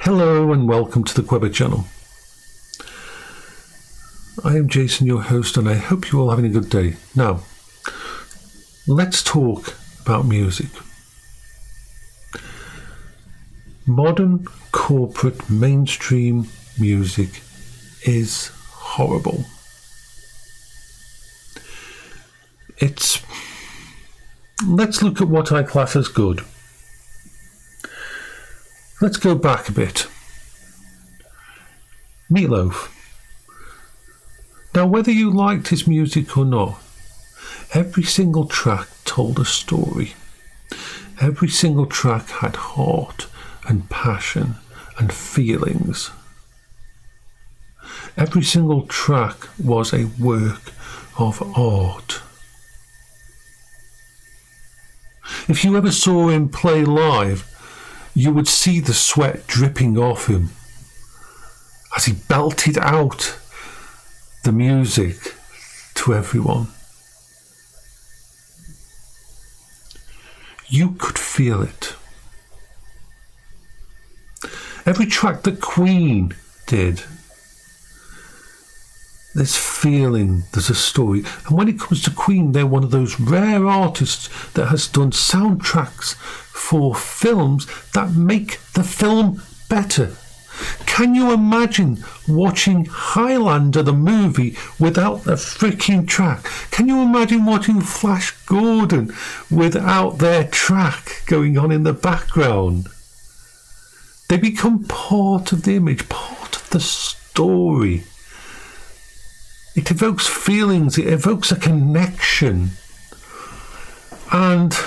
Hello and welcome to the Quebec channel. I am Jason, your host, and I hope you're all having a good day. Now, let's talk about music. Modern corporate mainstream music is horrible. Let's look at what I class as good. Let's go back a bit. Meatloaf. Now, whether you liked his music or not, every single track told a story. Every single track had heart and passion and feelings. Every single track was a work of art. If you ever saw him play live, you would see the sweat dripping off him as he belted out the music to everyone. You could feel it. Every track that Queen did, there's feeling, there's a story. And when it comes to Queen, they're one of those rare artists that has done soundtracks for films that make the film better. Can you imagine watching Highlander the movie without the freaking track? Can you imagine watching Flash Gordon without their track going on in the background? They become part of the image, part of the story. It evokes feelings, it evokes a connection. And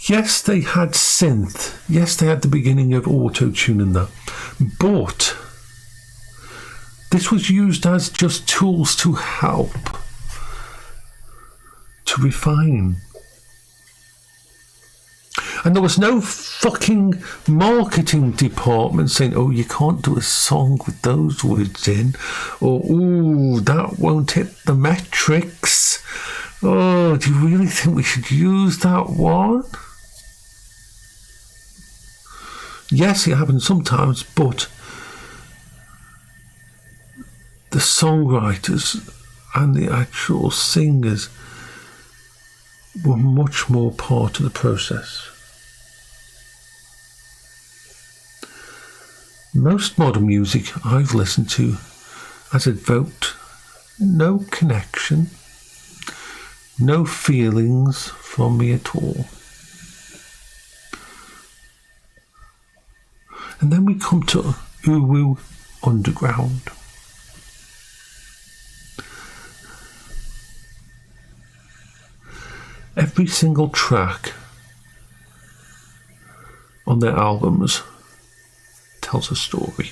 yes, they had synth. Yes, they had the beginning of auto-tune and that. But this was used as just tools to help, to refine. And there was no fucking marketing department saying, oh, you can't do a song with those words in. Or, ooh, that won't hit the metrics. Oh, do you really think we should use that one? Yes, it happens sometimes, but the songwriters and the actual singers were much more part of the process. Most modern music I've listened to has evoked no connection, no feelings from me at all. And then we come to Uwu Underground. Every single track on their albums tells a story.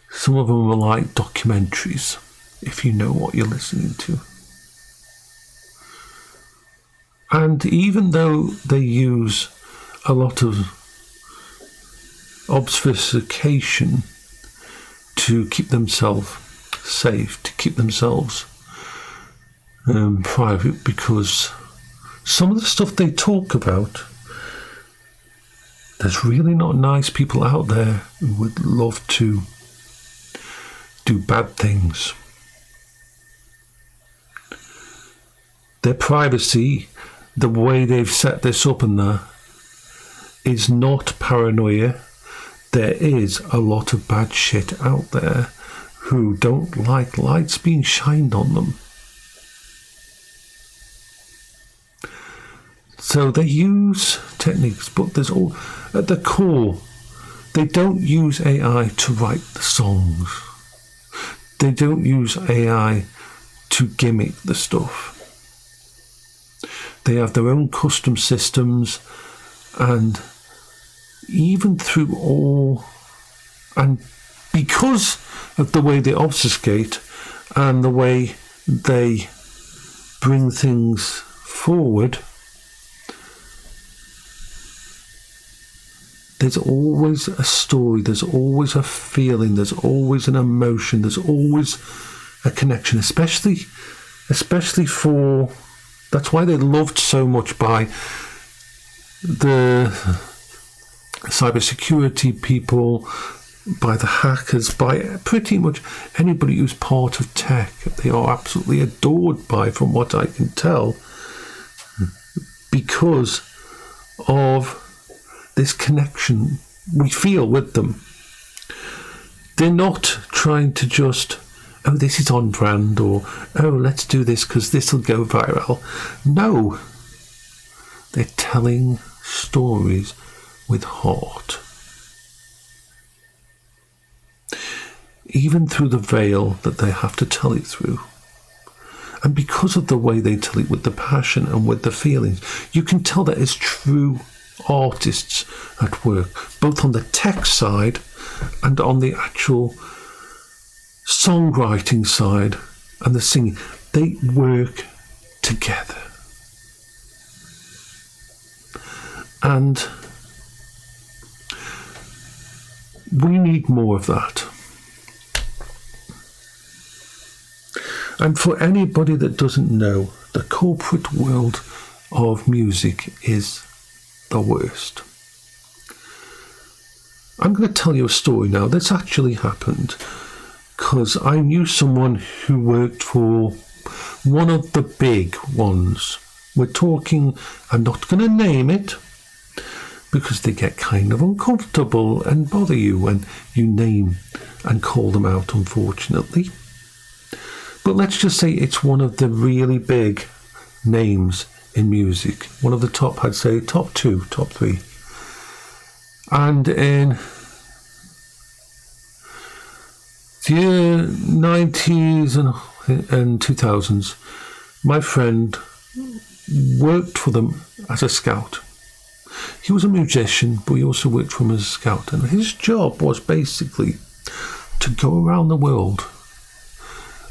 Some of them are like documentaries, if you know what you're listening to. And even though they use a lot of obfuscation to keep themselves safe, to keep themselves private, because some of the stuff they talk about, there's really not nice people out there who would love to do bad things. Their privacy, the way they've set this up and that, is not paranoia. There is a lot of bad shit out there who don't like lights being shined on them. So they use techniques, but there's all at the core. They don't use AI to write the songs. They don't use AI to gimmick the stuff. They have their own custom systems, and even through all, and because of the way they obfuscate and the way they bring things forward, there's always a story, there's always a feeling, there's always an emotion, there's always a connection, especially for That's why they're loved so much by the cybersecurity people, by the hackers, by pretty much anybody who's part of tech. They are absolutely adored by, from what I can tell, because of this connection we feel with them. They're not trying to just, oh, this is on brand, or, oh, let's do this because this will go viral. No, they're telling stories with heart. Even through the veil that they have to tell it through. And because of the way they tell it with the passion and with the feelings, you can tell that it's true artists at work, both on the tech side and on the actual songwriting side and the singing. They work together. And we need more of that. And for anybody that doesn't know, the corporate world of music is the worst. I'm going to tell you a story now. This actually happened because I knew someone who worked for one of the big ones. We're talking, I'm not going to name it, because they get kind of uncomfortable and bother you when you name and call them out, unfortunately. But let's just say it's one of the really big names in music. One of the top, I'd say, top 2, top 3. And in the 90s and 2000s, my friend worked for them as a scout. He was a musician, but he also worked for them as a scout. And his job was basically to go around the world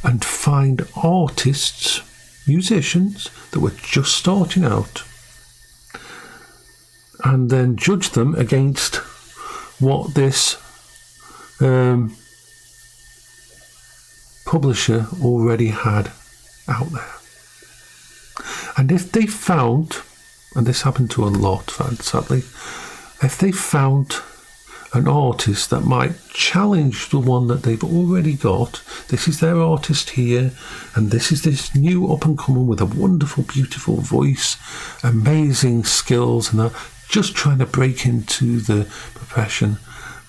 and find artists, musicians that were just starting out, and then judge them against what this publisher already had out there. And if they found, and this happened to a lot, sadly, if they found an artist that might challenge the one that they've already got, this is their artist here, and this is this new up-and-comer with a wonderful, beautiful voice, amazing skills, and they're just trying to break into the profession.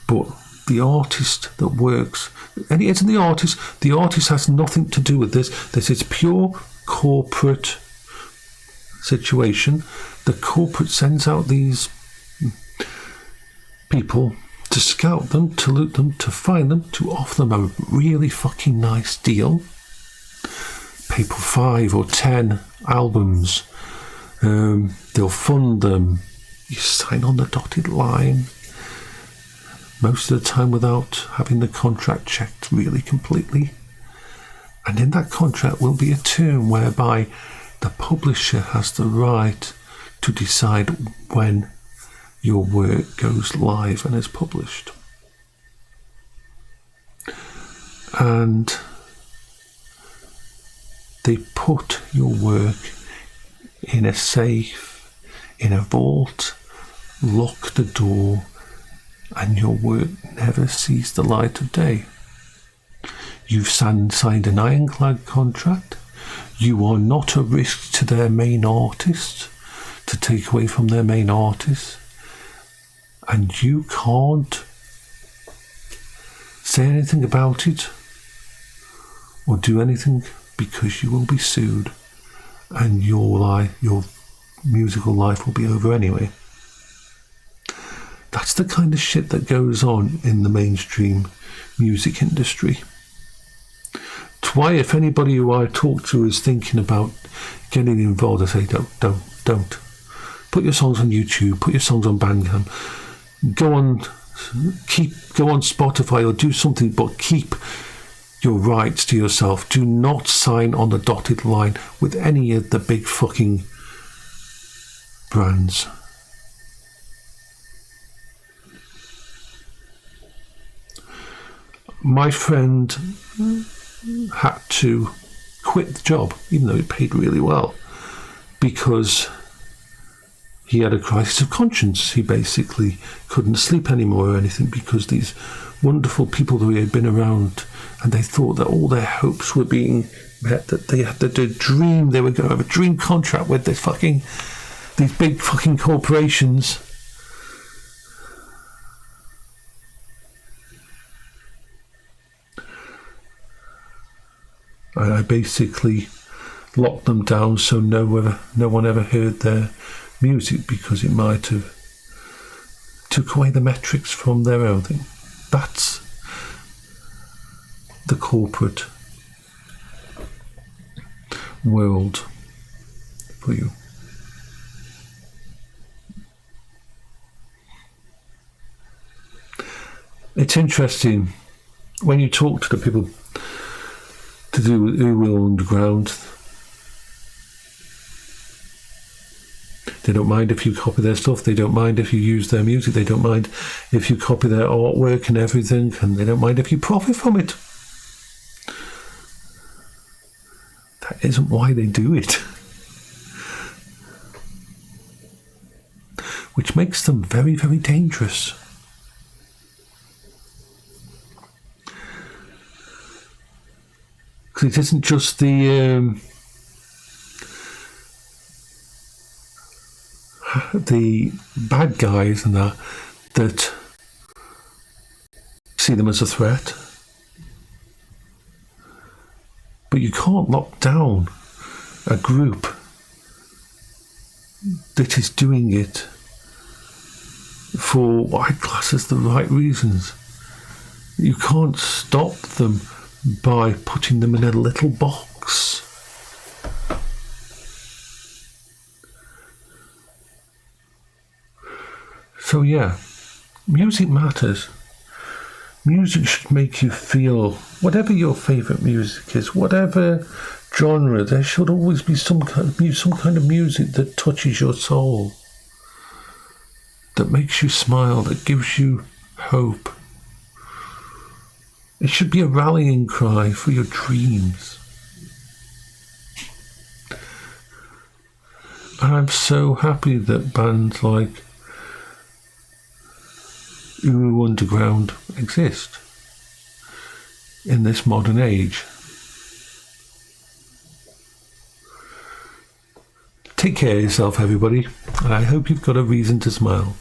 But the artist that works, and it isn't the artist has nothing to do with this. This is pure corporate situation. The corporate sends out these people to scout them, to loot them, to find them, to offer them a really fucking nice deal. Pay for 5 or 10 albums. They'll fund them. You sign on the dotted line. Most of the time without having the contract checked really completely. And in that contract will be a term whereby the publisher has the right to decide when your work goes live and is published. And they put your work in a safe, in a vault, lock the door, and your work never sees the light of day. You've signed an ironclad contract. You are not a risk to their main artist, to take away from their main artist. And you can't say anything about it or do anything, because you will be sued and your musical life will be over anyway. That's the kind of shit that goes on in the mainstream music industry. It's why, if anybody who I talk to is thinking about getting involved, I say don't. Put your songs on YouTube, put your songs on Bandcamp. Go on Spotify or do something, but keep your rights to yourself. Do not sign on the dotted line with any of the big fucking brands. My friend had to quit the job, even though it paid really well, because he had a crisis of conscience. He basically couldn't sleep anymore or anything because these wonderful people who he had been around, and they thought that all their hopes were being met, that they had to dream, they were going to have a dream contract with these big fucking corporations. And I basically locked them down so no one ever heard their music, because it might have took away the metrics from their own thing. That's the corporate world for you. It's interesting when you talk to the people to do with Uwe Underground. They don't mind if you copy their stuff. They don't mind if you use their music. They don't mind if you copy their artwork and everything. And they don't mind if you profit from it. That isn't why they do it. Which makes them very, very dangerous. Because it isn't just the bad guys and that see them as a threat. But you can't lock down a group that is doing it for what I class as the right reasons. You can't stop them by putting them in a little box. So yeah, music matters. Music should make you feel, whatever your favourite music is, whatever genre, there should always be some kind of music that touches your soul, that makes you smile, that gives you hope. It should be a rallying cry for your dreams. And I'm so happy that bands like Uwe Underground exist in this modern age. Take care of yourself, everybody, and I hope you've got a reason to smile.